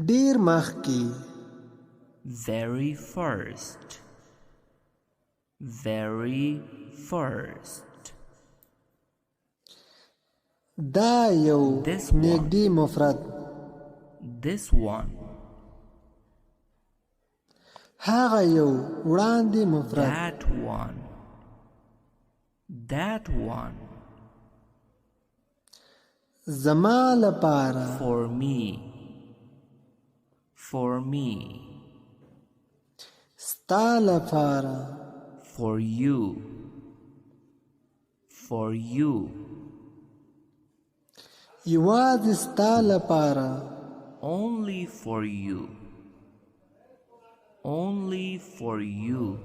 ډیر مخکې. very first, very first. دا یو This one. نږدې مفرد. this one, هغه یو وړاندې مفرد. that one, that one. زما لپاره. for me, for me. ستا لپاره. for you, for you. یوازې ستا لپاره. only for you, only for you.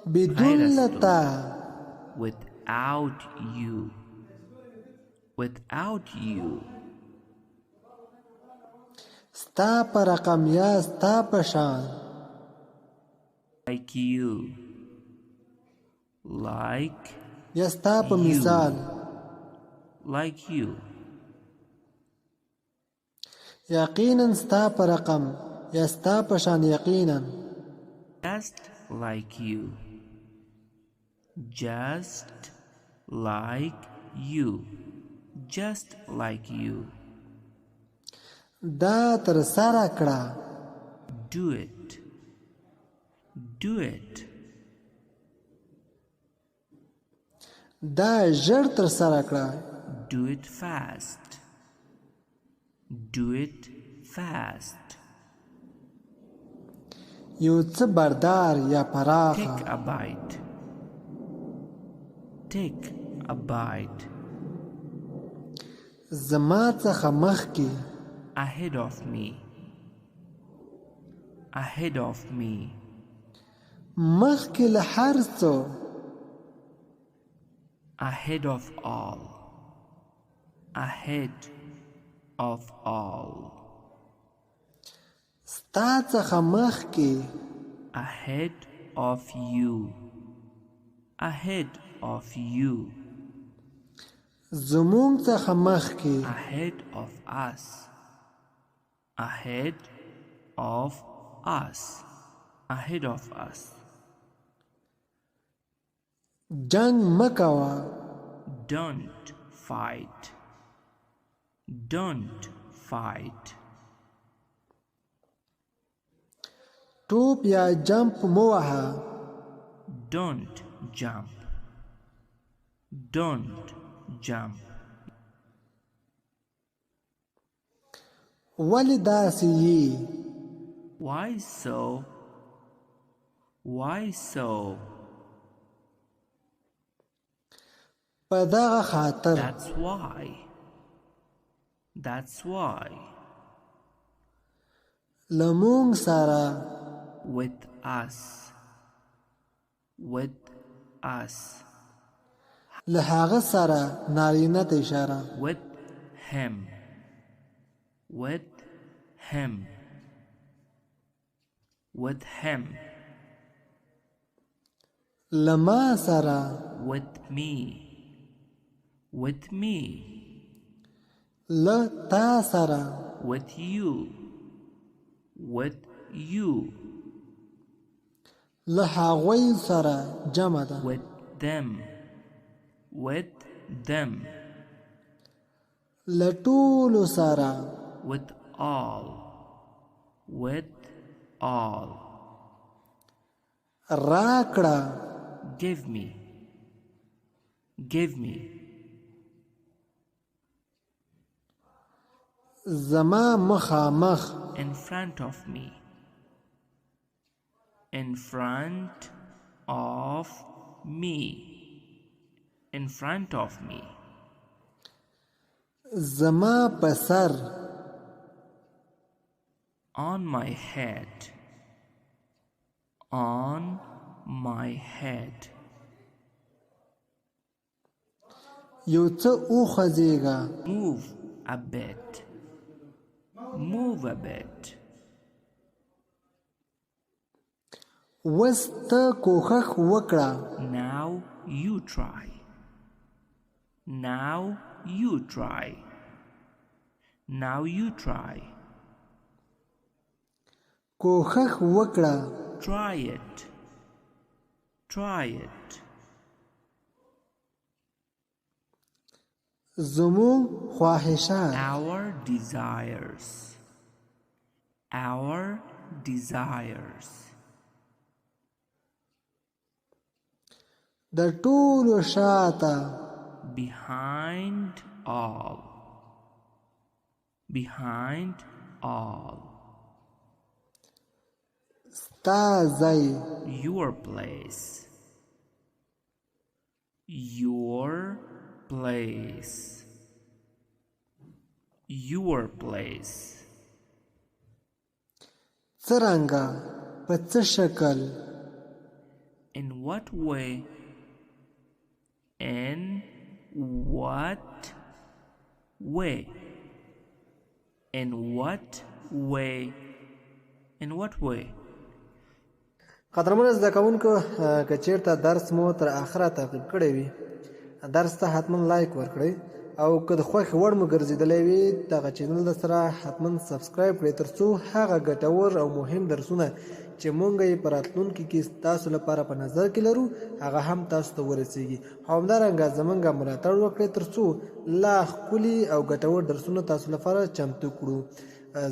بدون لتا. without you, without you. ستا په رقم یا ستا په شان. like you, like یا ستا په you. مثال. like you. یقینا ستا په رقم یا ستا په شان. یقینا. just like you, just like you, just like you. دا تر سره کړه. do it, do it. دا ژر تر سره کړه. do it fast, do it fast. یو څه بردار یا پراخه. take a bite, take a bite. زما څخه مخکې. ahead of me, ahead of me. مخکې له هر څه. ahead of all, ahead of all. ستا څخه مخکې. ahead of you, ahead of you. زموږ څخه مخکې. ahead of us, ahead of us, ahead of us. جنگ مکوه. don't fight, don't fight. ټوپ یا جمپ مه وهه. don't jump, don't jump. ولې داسې یې؟ why so, why so? په دغه خاطر. that's why, that's why. لمونږ سره. with us, with us. له هغه سره نارینه ته اشاره. with him, with him, with him. له ما سره. with me, with me. له تا سره. with you, with you. له هغوی سره جمع ده. with them, with them. له ټولو سره. with all, with all. راکړه. give me, give me. زما مخامخ. in front of me, in front of me, in front of me. زما په سر. on my head, on my head. یو څه وخوځېږه. move a bit, move a bit. وس ته کوښښ وکړه. now you try, now you try. Now you try. کوښښ وکړه. Try it. Try it. زموږ خواهشات. Our desires. Our desires. د ټولو شاته. Behind all. Behind all. ستا ځای. Your place. Your place. Your place. څرنګه؟ په څه شکل؟ In what way? In what way? In what way? In what way? قدرمن زده کوونکو که چیرته درس مو تر اخره تعقیب کړی وي درس ته حتما لایک ورکړئ او که د خوښې وړ مو ګرځېدلی وي دغه چینل د سره حتما سبسکرایب کړئ تر څو هغه ګټور او مهم درسونه چې مونږ یې په راتلونکي کې تاسو لپاره په نظر کې لرو هغه هم تاسو ته ورسیږي او همدارنګه زموږ ملاتړ وکړئ تر څو لا ښکلي او ګټور درسونه تاسو لپاره چمتو کړو.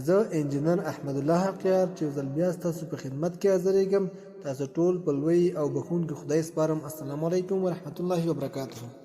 زه انجینر احمد الله حقیار چې یو ځل بیا ستاسو په خدمت کې حاضرېږم. تاسو ټول په لوی او بخښونکي خدای سپارم. السلام علیکم ورحمت الله وبرکاته.